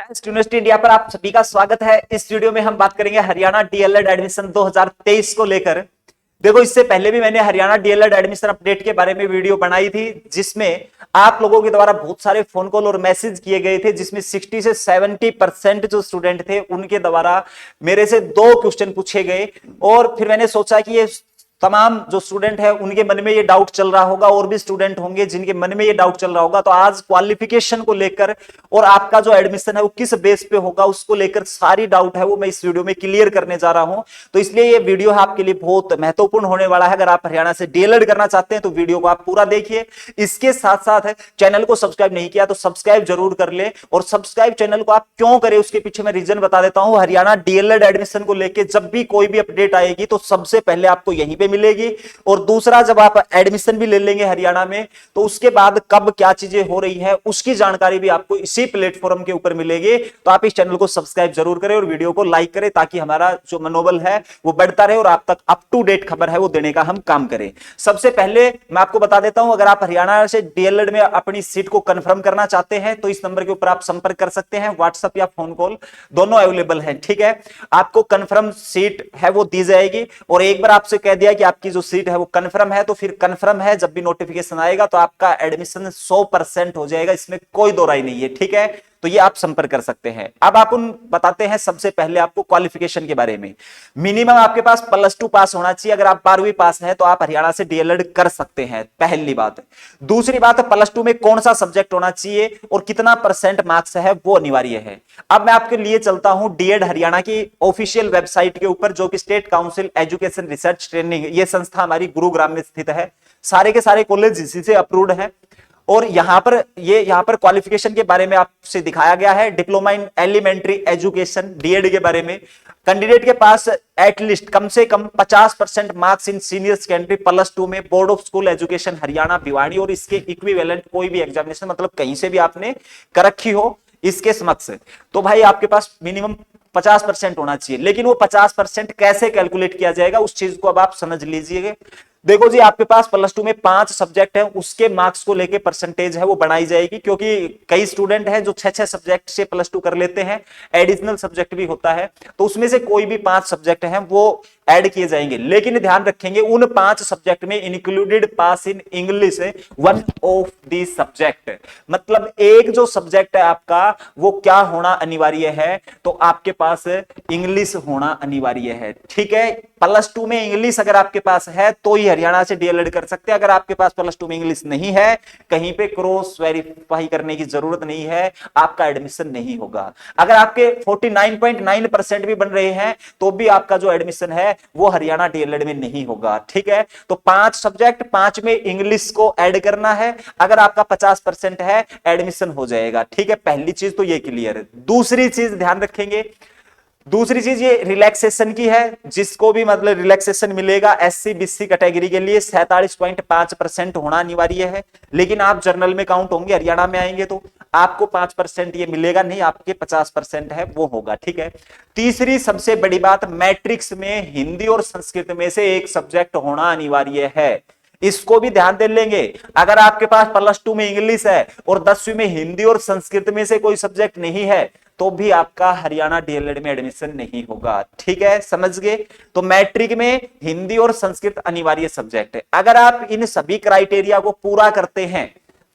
Best university India पर आप सभी का स्वागत है। इस वीडियो में हम बात करेंगे हरियाणा डीएलएड एडमिशन 2023 को लेकर। देखो, इससे पहले भी मैंने हरियाणा डीएलएड एडमिशन अपडेट के बारे में वीडियो बनाई थी, जिसमें आप लोगों के द्वारा बहुत सारे फोन कॉल और मैसेज किए गए थे, जिसमें 60 से 70% जो स्टूडेंट थे उनके द्वारा मेरे से 2 क्वेश्चन पूछे गए। और फिर मैंने सोचा कि ये तमाम जो स्टूडेंट है उनके मन में ये डाउट चल रहा होगा, और भी स्टूडेंट होंगे जिनके मन में ये डाउट चल रहा होगा। तो आज क्वालिफिकेशन को लेकर और आपका जो एडमिशन है वो किस बेस पे होगा उसको लेकर सारी डाउट है वो मैं इस वीडियो में क्लियर करने जा रहा हूं। तो इसलिए ये वीडियो आपके लिए बहुत महत्वपूर्ण होने वाला है। अगर आप हरियाणा से डीएलएड करना चाहते हैं तो वीडियो को आप पूरा देखिए। इसके साथ साथ चैनल को सब्सक्राइब नहीं किया तो सब्सक्राइब जरूर कर ले, और सब्सक्राइब चैनल को आप क्यों करें उसके पीछे मैं रीजन बता देता हूं। हरियाणा डीएलएड एडमिशन को लेकर जब भी कोई भी अपडेट आएगी तो सबसे पहले आपको यहीं पे मिलेगी, और दूसरा जब आप एडमिशन भी ले लेंगे हरियाणा में तो उसके बाद कब क्या चीजें हो रही है उसकी जानकारी भी आपको इसी प्लेटफॉर्म के ऊपर मिलेगी। तो आप इस चैनल को सब्सक्राइब जरूर करें और वीडियो को लाइक करें, ताकि हमारा जो मनोबल है वो बढ़ता रहे और आप तक अप टू डेट खबर है वो देने का हम काम करें। सबसे पहले मैं आपको बता देता हूं, अगर आप हरियाणा से डीएलएड में अपनी सीट को कंफर्म करना चाहते हैं तो इस नंबर के ऊपर आप संपर्क कर सकते हैं। व्हाट्सएप या फोन कॉल दोनों अवेलेबल है, ठीक है। आपको कंफर्म सीट है वो दी जाएगी, और एक बार आपसे कह दिया कि आपकी जो सीट है वो कंफर्म है तो फिर कंफर्म है। जब भी नोटिफिकेशन आएगा तो आपका एडमिशन 100% हो जाएगा, इसमें कोई दो राय नहीं है, ठीक है। तो ये आप संपर्क कर सकते हैं। अब आप उन बताते हैं सबसे पहले आपको क्वालिफिकेशन के बारे में। मिनिमम आपके पास +2 पास होना चाहिए। अगर आप 12वीं पास है तो आप हरियाणा से डीएलएड कर सकते हैं, पहली बात। दूसरी बात, +2 में कौन सा सब्जेक्ट होना चाहिए और कितना % मार्क्स है वो अनिवार्य है। अब मैं आपके लिए चलता हूं डीएड हरियाणा की ऑफिशियल वेबसाइट के ऊपर, जो कि state council education research training, ये संस्था हमारी गुरुग्राम में स्थित है। सारे के सारे कॉलेज इसी से अप्रूव्ड है। और यहां पर क्वालिफिकेशन के बारे में आपसे दिखाया गया है। Diploma in elementary education DEd के बारे में कैंडिडेट के पास एटलीस्ट कम से कम 50% मार्क्स इन सीनियर सेकेंडरी +2 में board of school education Haryana Bhiwadi और इसके इक्विवेलेंट कोई भी एग्जामिनेशन, मतलब कहीं से भी आपने कर रखी हो इसके समक्ष, तो भाई आपके पास मिनिमम 50% होना चाहिए। लेकिन वो 50% कैसे कैलकुलेट किया जाएगा उस चीज को अब आप समझ लीजिए। देखो जी, आपके पास +2 में 5 सब्जेक्ट है, उसके मार्क्स को लेके परसेंटेज है वो बनाई जाएगी, क्योंकि कई स्टूडेंट हैं जो 6-6 सब्जेक्ट से +2 कर लेते हैं, एडिशनल सब्जेक्ट भी होता है, तो उसमें से कोई भी 5 सब्जेक्ट हैं वो ऐड किए जाएंगे। लेकिन ध्यान रखेंगे उन 5 सब्जेक्ट में included pass in English one of the subject, मतलब एक जो सब्जेक्ट है आपका वो क्या होना अनिवार्य है, तो आपके पास इंग्लिश होना अनिवार्य है, ठीक है। +2 में इंग्लिश अगर आपके पास है तो ही हरियाणा से डीएलएड कर सकते हैं। अगर आपके पास +2 में इंग्लिश नहीं है, कहीं पे क्रॉस वेरीफाई करने की जरूरत नहीं है, आपका एडमिशन नहीं होगा। अगर आपके 49.9% भी बन रहे हैं तो भी आपका जो एडमिशन है वो हरियाणा डीएलएड में नहीं होगा, ठीक है। तो 5 सब्जेक्ट, 5 में इंग्लिश को ऐड करना है। अगर आपका 50% है एडमिशन हो जाएगा, ठीक है। पहली चीज तो ये क्लियर है। दूसरी चीज ध्यान रखेंगे, दूसरी चीज ये रिलैक्सेशन की है, जिसको भी मतलब रिलैक्सेशन मिलेगा SC BC कैटेगरी के लिए 47.5% होना अनिवार्य है। लेकिन आप जर्नल में काउंट होंगे, हरियाणा में आएंगे तो आपको 5% ये मिलेगा नहीं, आपके 50% है वो होगा, ठीक है। तीसरी सबसे बड़ी बात, मैट्रिक्स में हिंदी और संस्कृत में से एक सब्जेक्ट होना अनिवार्य है, इसको भी ध्यान दे लेंगे। अगर आपके पास +2 में इंग्लिश है और 10वीं में हिंदी और संस्कृत में से कोई सब्जेक्ट नहीं है तो भी आपका हरियाणा डीएलएड में एडमिशन नहीं होगा, ठीक है, समझ गए। तो मैट्रिक में हिंदी और संस्कृत अनिवार्य सब्जेक्ट है। अगर आप इन सभी क्राइटेरिया को पूरा करते हैं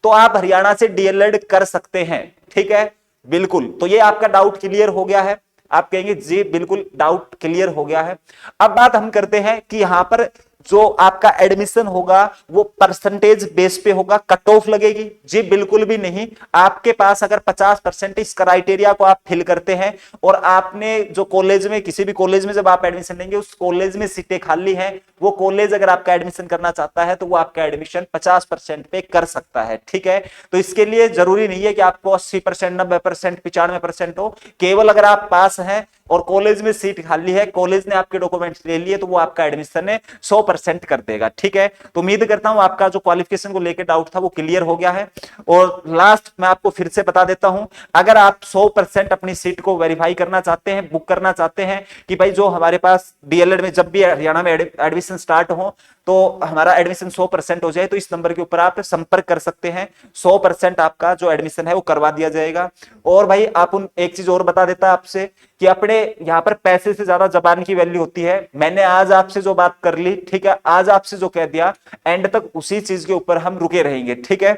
तो आप हरियाणा से डीएलएड कर सकते हैं, ठीक है, बिल्कुल। तो ये आपका डाउट क्लियर हो गया है। आप कहेंगे जी बिल्कुल डाउट क्लियर हो गया है। अब बात हम करते हैं कि यहां पर जो आपका एडमिशन होगा वो परसेंटेज बेस पे होगा, कट ऑफ लगेगी? जी बिल्कुल भी नहीं। आपके पास अगर 50% इस क्राइटेरिया को आप फिल करते हैं और आपने जो कॉलेज में, किसी भी कॉलेज में जब आप एडमिशन लेंगे उस कॉलेज में सीटें खाली हैं, वो कॉलेज अगर आपका एडमिशन करना चाहता है तो वो आपका एडमिशन 50% पे कर सकता है, ठीक है। तो इसके लिए जरूरी नहीं है कि आपको 80%, 90%, 95% हो। केवल अगर आप पास हैं और कॉलेज में सीट खाली है, कॉलेज ने आपके डॉक्यूमेंट्स ले लिए, तो वो आपका एडमिशन 100% कर देगा। ठीक है, तो उम्मीद करता हूं आपका जो क्वालिफिकेशन को लेकर डाउट था वो क्लियर हो गया है। और लास्ट मैं आपको फिर से बता देता हूं, अगर आप 100% अपनी सीट को वेरीफाई करना चाहते हैं, बुक करना चाहते हैं कि भाई जो हमारे पास डीएलएड में जब भी हरियाणा में एडमिशन स्टार्ट हो तो हमारा एडमिशन 100% हो जाए, तो इस नंबर के ऊपर आप संपर्क कर सकते हैं। 100% आपका जो एडमिशन है वो करवा दिया जाएगा। और भाई आप उन एक चीज और बता देता आपसे कि अपने यहाँ पर पैसे से ज्यादा जबान की वैल्यू होती है। मैंने आज आपसे जो बात कर ली, ठीक है, आज आपसे जो कह दिया, एंड तक उसी चीज के ऊपर हम रुके रहेंगे। ठीक है,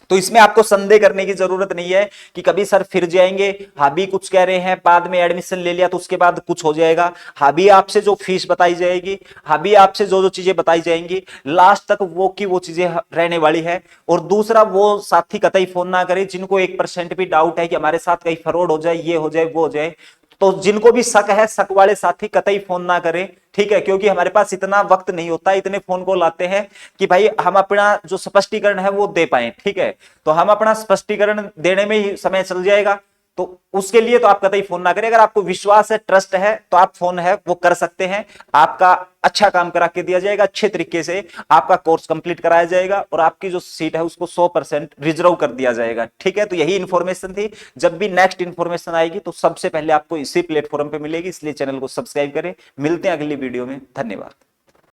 तो इसमें आपको संदेह करने की जरूरत नहीं है कि कभी सर फिर जाएंगे, हाबी कुछ कह रहे हैं, बाद में एडमिशन ले लिया तो उसके बाद कुछ हो जाएगा। हाबी आपसे जो फीस बताई जाएगी, हाबी आपसे जो जो चीजें बताई जाएंगी, लास्ट तक वो की वो चीजें रहने वाली है। और दूसरा, वो साथी कतई फोन ना करे जिनको 1% भी डाउट है कि हमारे साथ कहीं फ्रॉड हो जाए, ये हो जाए, वो हो जाए। तो जिनको भी शक है, शक वाले साथी कतई फोन ना करें। ठीक है, क्योंकि हमारे पास इतना वक्त नहीं होता, इतने फोन कॉल आते हैं कि भाई हम अपना जो स्पष्टीकरण है वो दे पाए। ठीक है, तो हम अपना स्पष्टीकरण देने में ही समय चल जाएगा, तो उसके लिए तो आप कतई फोन ना करें। अगर आपको विश्वास है, ट्रस्ट है, तो आप फोन है वो कर सकते हैं। आपका अच्छा काम करा के दिया जाएगा, अच्छे तरीके से आपका कोर्स कंप्लीट कराया जाएगा और आपकी जो सीट है उसको 100% रिजर्व कर दिया जाएगा। ठीक है, तो यही इंफॉर्मेशन थी। जब भी नेक्स्ट इंफॉर्मेशन आएगी तो सबसे पहले आपको इसी प्लेटफॉर्म पे मिलेगी, इसलिए चैनल को सब्सक्राइब करें। मिलते हैं अगली वीडियो में, धन्यवाद।